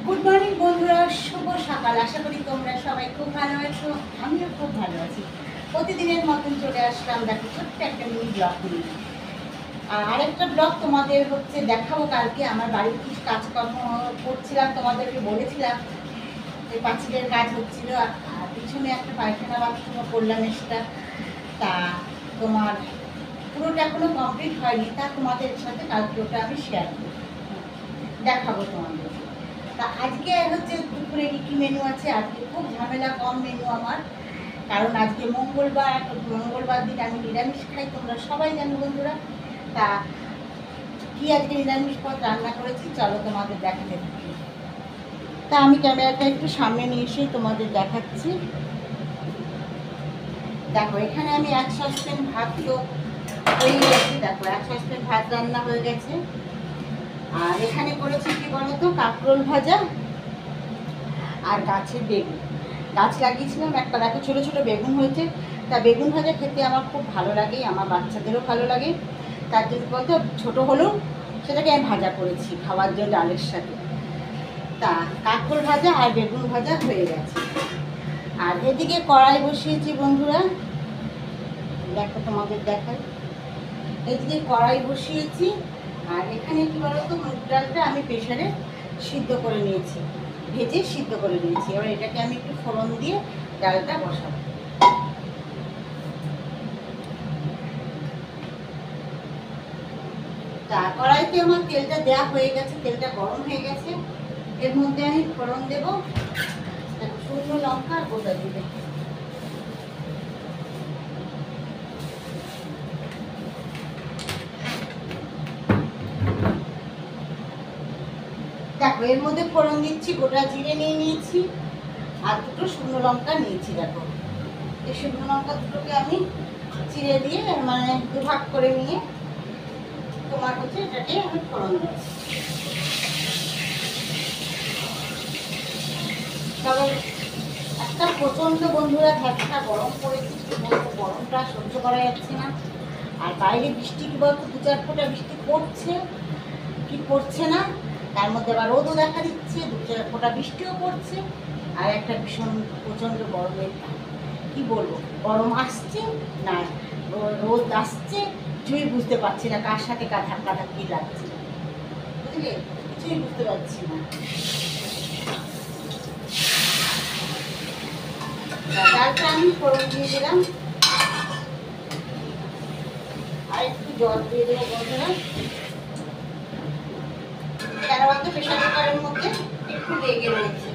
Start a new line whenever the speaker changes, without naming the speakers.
Good morning বন্ধুরা, শুভ সকাল। আশা করি তোমরা সবাই খুব ভালো আছো, আমিও খুব ভালো আছি। প্রতিদিনের মতন চলে আসলাম দেখো ছোট্ট একটা মিনি ব্লগ নিয়ে। আর আরেকটা ব্লগ তোমাদের দেখাবো কালকে। আমার বাড়ির কিছু কাজকর্ম করছিলাম, তোমাদেরকে বলেছিলাম যে পাঁচিলের কাজ হচ্ছিল, আর পিছনে একটা পায়খানা বাথরুমও করলাম এক্সট্রা। তা তোমার পুরোটা এখনো কমপ্লিট হয়নি, তা তোমাদের সাথে কালকে ওটা আমি শেয়ার করবো, দেখাবো তোমাদের। তা আজকে দুপুরে কী মেনু আছে। আজকে খুব ঝামেলা কম মেনু আমার, কারণ আজকে মঙ্গলবার দিন আমি নিরামিষ খাই, তোমরা সবাই জানো বন্ধুরা। তা কি আজকে নিরামিষ পদ রান্না করেছি চলো তোমাদের দেখাতে থাকি। তা আমি ক্যামেরাটা একটু সামনে নিয়ে এসে তোমাদের দেখাচ্ছি। দেখো এখানে আমি 1 সসপ্যান ভাত তো হয়ে গেছে, দেখো 1 সসপ্যান ভাত রান্না হয়ে গেছে। আর এখানে করেছি কি বলতো, কাঁকরোল ভাজা আর গাছের বেগুন। গাছ লাগিয়েছিলাম একটা, দেখো ছোটো ছোটো বেগুন হয়েছে। তা বেগুন ভাজা খেতে আমার খুব ভালো লাগে, আমার বাচ্চাদেরও ভালো লাগে। তার জন্য বলতো ছোটো হলেও সেটাকে আমি ভাজা করেছি খাওয়ার জন্য ডালের সাথে। তা কাঁকরোল ভাজা আর বেগুন ভাজা হয়ে গেছে। আর এদিকে কড়াই বসিয়েছি বন্ধুরা, দেখো তোমাদের দেখাই। এদিকে কড়াই বসিয়েছি, আর এখানে কি বলতো মুগ ডালটা আমি প্রেসারে সিদ্ধ করে নিয়েছি, ভেজে সিদ্ধ করে নিয়েছি। এবার এটাকে আমি একটু ফোড়ন দিয়ে ডালটা বসাবো। তা কড়াইতে আমার তেলটা দেওয়া হয়ে গেছে, তেলটা গরম হয়ে গেছে। এর মধ্যে আমি ফোড়ন দেবো শুকনো লঙ্কা আর গোটা জিরে। দেখো এর মধ্যে ফোড়ন দিচ্ছি, গোটা জিরে নিয়ে নিয়েছি আর দুটো শুকনো লঙ্কা নিয়েছি। দেখো এই শুকনো লঙ্কা দুটোকে আমি চিড়ে দিয়ে মানে দুভাগ করে নিয়ে তোমার এটাকে আমি ফোড়ন দিচ্ছি। তবে একটা প্রচণ্ড বন্ধুরা ভ্যাপসা গরম পড়েছে, কি বলবো, গরমটা সহ্য করা যাচ্ছে না। আর বাইরে বৃষ্টি কি বলতো 2-4 ফোঁটা বৃষ্টি পড়ছে কি পড়ছে না, তার মধ্যে আবার রোদও দেখা দিচ্ছে, 2-4 ফোঁটা বৃষ্টিও পড়ছে। আর একটা ভীষণ প্রচণ্ড গরমের, কি বলবো, গরম আসছে না রোদ আসছে, কিছুই বুঝতে পারছি না কার সাথে কাটাকাটি লাগছে, বুঝলে, কিছুই বুঝতে পারছি না। ডালটা আমি ফোড়ন দিয়ে দিলাম, আর একটু জল দিয়ে দেবো বন্ধুরা। কেন বলতো প্রেশার কুকারের মধ্যে একটু লেগে রয়েছে,